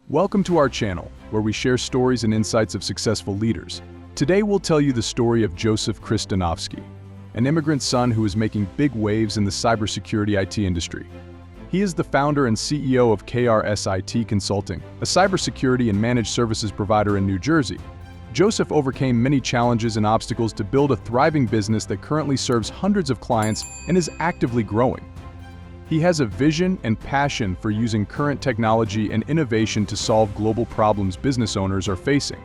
Welcome to our channel, where we share stories and insights of successful leaders. Today we'll tell you the story of Joseph Kristanovsky, an immigrant son who is making big waves in the cybersecurity IT industry. He is the founder and CEO of KRS Consulting, a cybersecurity and managed services provider in New Jersey. Joseph overcame many challenges and obstacles to build a thriving business that currently serves hundreds of clients and is actively growing. He has a vision and passion for using current technology and innovation to solve global problems business owners are facing.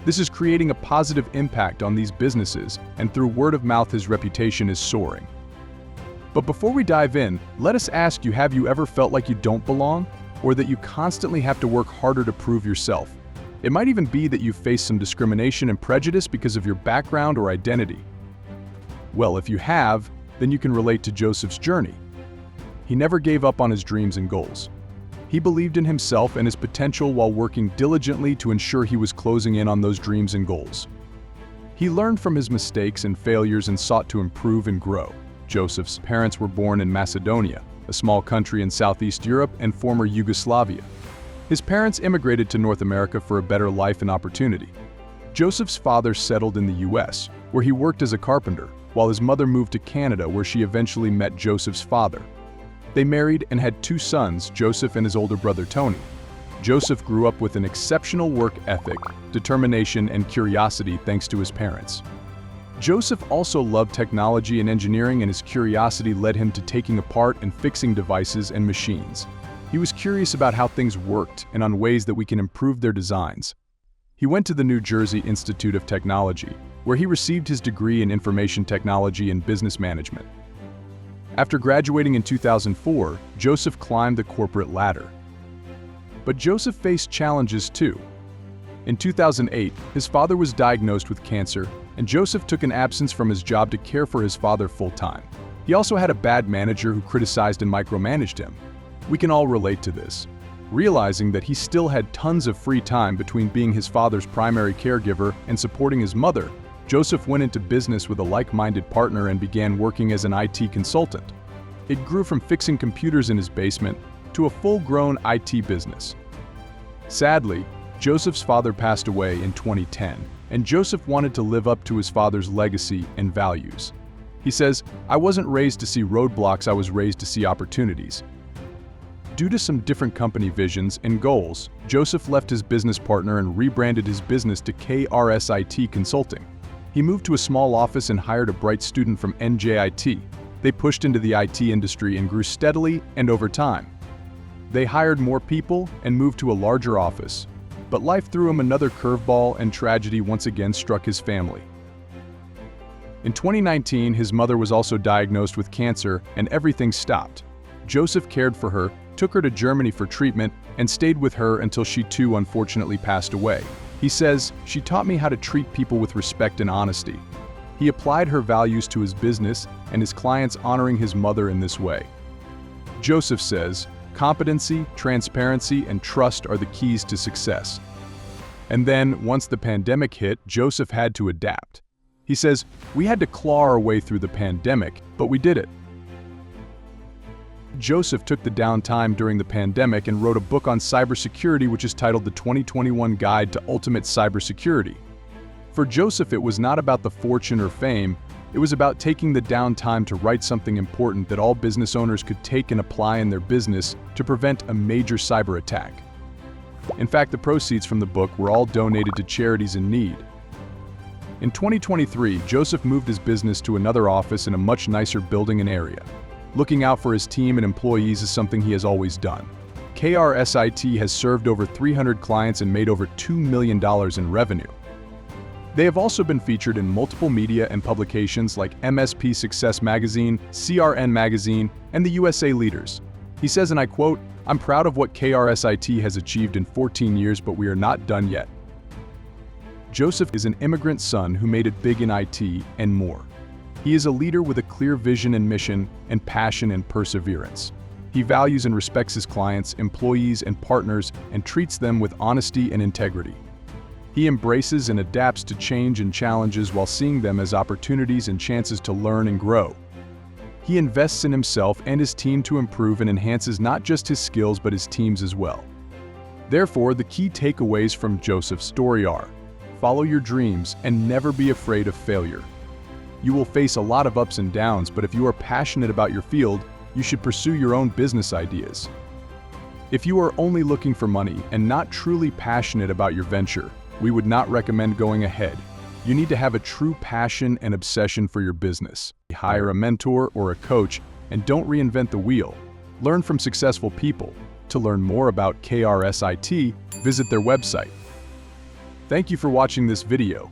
This is creating a positive impact on these businesses, and through word of mouth his reputation is soaring. But before we dive in, let us ask you, have you ever felt like you don't belong, or that you constantly have to work harder to prove yourself? It might even be that you face some discrimination and prejudice because of your background or identity. Well, if you have, then you can relate to Joseph's journey. He never gave up on his dreams and goals. He believed in himself and his potential while working diligently to ensure he was closing in on those dreams and goals. He learned from his mistakes and failures and sought to improve and grow. Joseph's parents were born in Macedonia, a small country in Southeast Europe and former Yugoslavia. His parents immigrated to North America for a better life and opportunity. Joseph's father settled in the US, where he worked as a carpenter, while his mother moved to Canada, where she eventually met Joseph's father. They married and had two sons, Joseph and his older brother Tony. Joseph grew up with an exceptional work ethic, determination, and curiosity thanks to his parents. Joseph also loved technology and engineering, and his curiosity led him to taking apart and fixing devices and machines. He was curious about how things worked and on ways that we can improve their designs. He went to the New Jersey Institute of Technology, where he received his degree in information technology and business management. After graduating in 2004, Joseph climbed the corporate ladder. But Joseph faced challenges too. In 2008, his father was diagnosed with cancer, and Joseph took an absence from his job to care for his father full-time. He also had a bad manager who criticized and micromanaged him. We can all relate to this. Realizing that he still had tons of free time between being his father's primary caregiver and supporting his mother, Joseph went into business with a like-minded partner and began working as an IT consultant. It grew from fixing computers in his basement to a full-grown IT business. Sadly, Joseph's father passed away in 2010, and Joseph wanted to live up to his father's legacy and values. He says, "I wasn't raised to see roadblocks, I was raised to see opportunities." Due to some different company visions and goals, Joseph left his business partner and rebranded his business to KRS Consulting. He moved to a small office and hired a bright student from NJIT. They pushed into the IT industry and grew steadily and over time. They hired more people and moved to a larger office. But life threw him another curveball, and tragedy once again struck his family. In 2019, his mother was also diagnosed with cancer, and everything stopped. Joseph cared for her, took her to Germany for treatment, and stayed with her until she too unfortunately passed away. He says, "She taught me how to treat people with respect and honesty." He applied her values to his business and his clients, honoring his mother in this way. Joseph says, "Competency, transparency, and trust are the keys to success." And then, once the pandemic hit, Joseph had to adapt. He says, "We had to claw our way through the pandemic, but we did it." Joseph took the downtime during the pandemic and wrote a book on cybersecurity, which is titled The 2021 Guide to Ultimate Cybersecurity. For Joseph, it was not about the fortune or fame, it was about taking the downtime to write something important that all business owners could take and apply in their business to prevent a major cyber attack. In fact, the proceeds from the book were all donated to charities in need. In 2023, Joseph moved his business to another office in a much nicer building and area. Looking out for his team and employees is something he has always done. KRS has served over 300 clients and made over $2 million in revenue. They have also been featured in multiple media and publications like MSP Success Magazine, CRN Magazine, and the USA Leaders. He says, and I quote, "I'm proud of what KRS has achieved in 14 years, but we are not done yet." Joseph is an immigrant son who made it big in IT and more. He is a leader with a clear vision and mission, and passion and perseverance. He values and respects his clients, employees, and partners, and treats them with honesty and integrity. He embraces and adapts to change and challenges while seeing them as opportunities and chances to learn and grow. He invests in himself and his team to improve and enhances not just his skills but his team's as well. Therefore, the key takeaways from Joseph's story are: follow your dreams and never be afraid of failure. You will face a lot of ups and downs, but if you are passionate about your field, you should pursue your own business ideas. If you are only looking for money and not truly passionate about your venture, we would not recommend going ahead. You need to have a true passion and obsession for your business. Hire a mentor or a coach and don't reinvent the wheel. Learn from successful people. To learn more about KRSIT, visit their website. Thank you for watching this video.